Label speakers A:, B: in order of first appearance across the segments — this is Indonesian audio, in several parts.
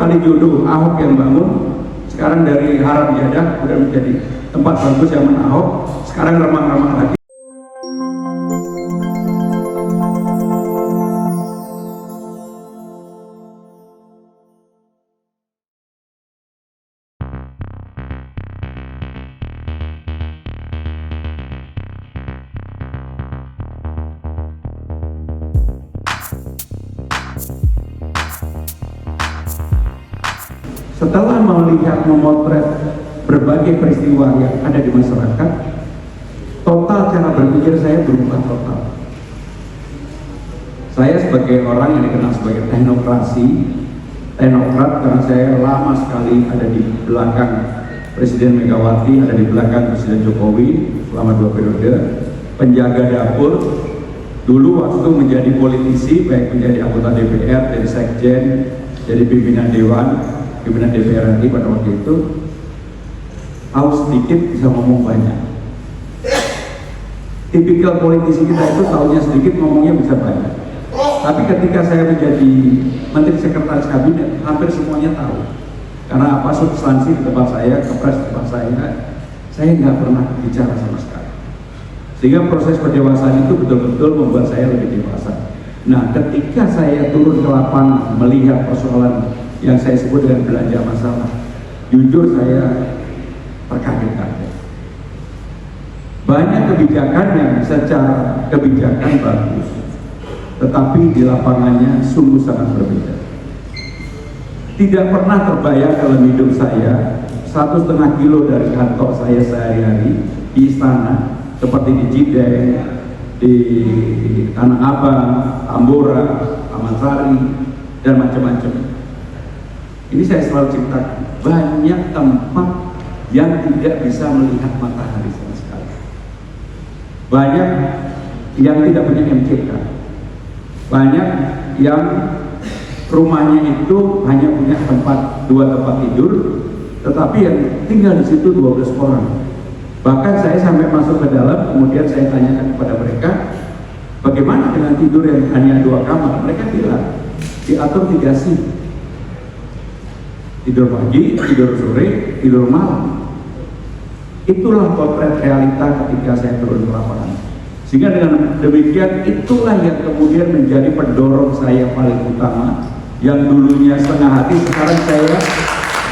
A: kali jodoh Ahok yang bangun. Sekarang dari haram jadah udah menjadi tempat bagus zaman Ahok, sekarang remang-remang lagi. Setelah melihat memotret berbagai peristiwa yang ada di masyarakat, total cara berpikir saya berubah total. Saya sebagai orang yang dikenal sebagai teknokrat karena saya lama sekali ada di belakang Presiden Megawati, ada di belakang Presiden Jokowi selama 2 periode, penjaga dapur. Dulu waktu menjadi politisi, baik menjadi anggota DPR, jadi sekjen, jadi pimpinan dewan, pimpinan DPR RI pada waktu itu, tahu sedikit bisa ngomong banyak. Tipikal politisi kita itu tahunya sedikit, ngomongnya bisa banyak. Tapi ketika saya menjadi Menteri Sekretaris Kabinet, hampir semuanya tahu. Karena apa, substansi di tempat saya, kepres di tempat saya nggak pernah bicara sama sekali. Sehingga proses pendewasaan itu betul-betul membuat saya lebih dewasa. Nah, ketika saya turun ke lapangan melihat persoalan yang saya sebut dengan belanja masalah, jujur saya terkaget-kaget. Banyak kebijakan yang secara kebijakan bagus, tetapi di lapangannya sungguh sangat berbeda. Tidak pernah terbayang dalam hidup saya 1,5 kilo dari kantor saya sehari-hari di istana, seperti di Cideng, di Tanah Abang, Tambora, Taman Sari, dan macam-macam. Ini saya selalu ceritakan, banyak tempat yang tidak bisa melihat matahari sama sekali. Banyak yang tidak punya MCK. Banyak yang rumahnya itu hanya punya 2 tempat tidur, tetapi yang tinggal di situ 12 orang. Bahkan saya sampai masuk ke dalam, kemudian saya tanyakan kepada mereka, bagaimana dengan tidur yang hanya 2 kamar? Mereka bilang, diatur 3 shift. Tidur pagi, tidur sore, tidur malam. Itulah potret realita ketika saya turun ke lapangan. Sehingga dengan demikian, itulah yang kemudian menjadi pendorong saya paling utama. Yang dulunya setengah hati, sekarang saya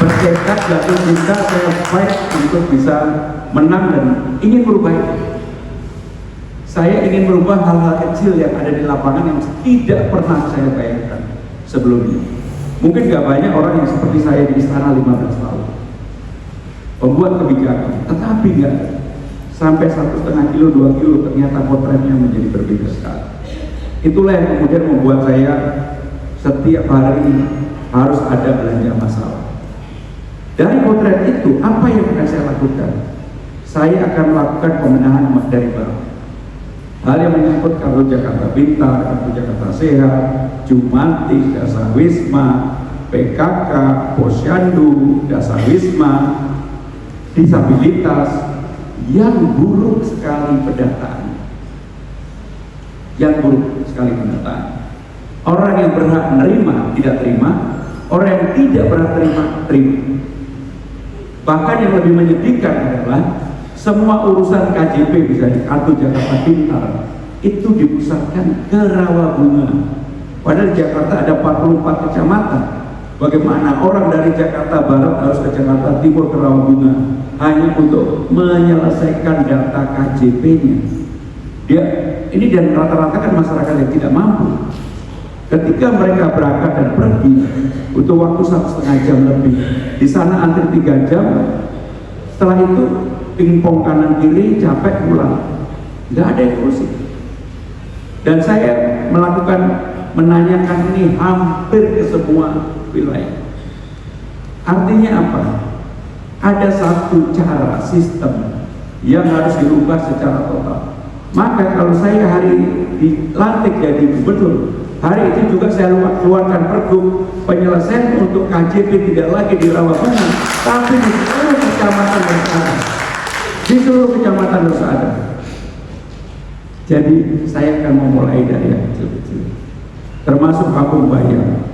A: bertekad jatuh cinta, saya fight untuk bisa menang dan ingin merubah itu. Saya ingin merubah hal-hal kecil yang ada di lapangan yang tidak pernah saya bayangkan sebelumnya. Mungkin gak banyak orang yang seperti saya di istana 15 tahun pembuat kebijakan, tetapi gak sampai 1,5 kilo, 2 kilo ternyata potretnya menjadi berbeda sekali. Itulah yang kemudian membuat saya setiap hari harus ada belanja masalah. Dari potret itu, apa yang akan saya lakukan? Saya akan melakukan pemenahan dari bawah. Hal yang menyangkut kartu Jakarta Pintar, kartu Jakarta Sehat, Jumantik, Dasar Wisma, PKK, Posyandu, Dasar Wisma, disabilitas, yang buruk sekali pendataan. Yang buruk sekali pendataan. Orang yang berhak menerima tidak terima, orang yang tidak berhak terima terima. Bahkan yang lebih menyedihkan adalah semua urusan KJP, misalnya kartu Jakarta Pintar, itu dipusatkan ke Rawabunga. Padahal di Jakarta ada 44 kecamatan. Bagaimana orang dari Jakarta Barat harus ke Jakarta Timur ke Rawabunga hanya untuk menyelesaikan data KJP-nya? Ini dan rata-rata kan masyarakat yang tidak mampu. Ketika mereka berangkat dan pergi, butuh waktu 1,5 jam lebih. Di sana antri 3 jam. Setelah itu pingpong kanan kiri, capek pulang, nggak ada yang kursi. Dan saya menanyakan ini hampir ke semua wilayah. Artinya apa? Ada satu cara sistem yang harus dirubah secara total. Maka kalau saya hari dilantik jadi gubernur, hari itu juga saya keluarkan pergub penyelesaian untuk KJP tidak lagi di Rawabunga, tapi di seluruh kecamatan yang ada. Di seluruh kecamatan harus ada. Jadi saya akan memulai dari yang kecil-kecil, termasuk Kampung Bayam,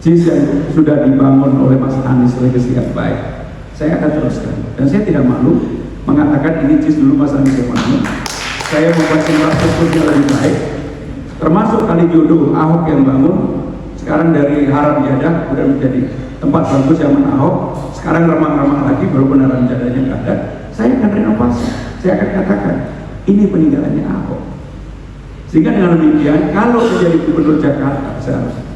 A: JIS yang sudah dibangun oleh Mas Anies legasi yang baik, saya akan teruskan. Dan saya tidak malu mengatakan ini JIS dulu Mas Anies yang bangun. Saya membuat infrastruktur yang lebih baik, termasuk Kalijodo Ahok yang bangun. Sekarang dari Haram Jadah sudah menjadi tempat bagus yang Ahok. Sekarang remang-remang lagi, walaupun Haram Jadahnya nggak ada. Saya akan renovasi. Saya akan katakan ini peninggalannya Ahok. Sehingga dengan demikian, kalau menjadi gubernur Jakarta seharusnya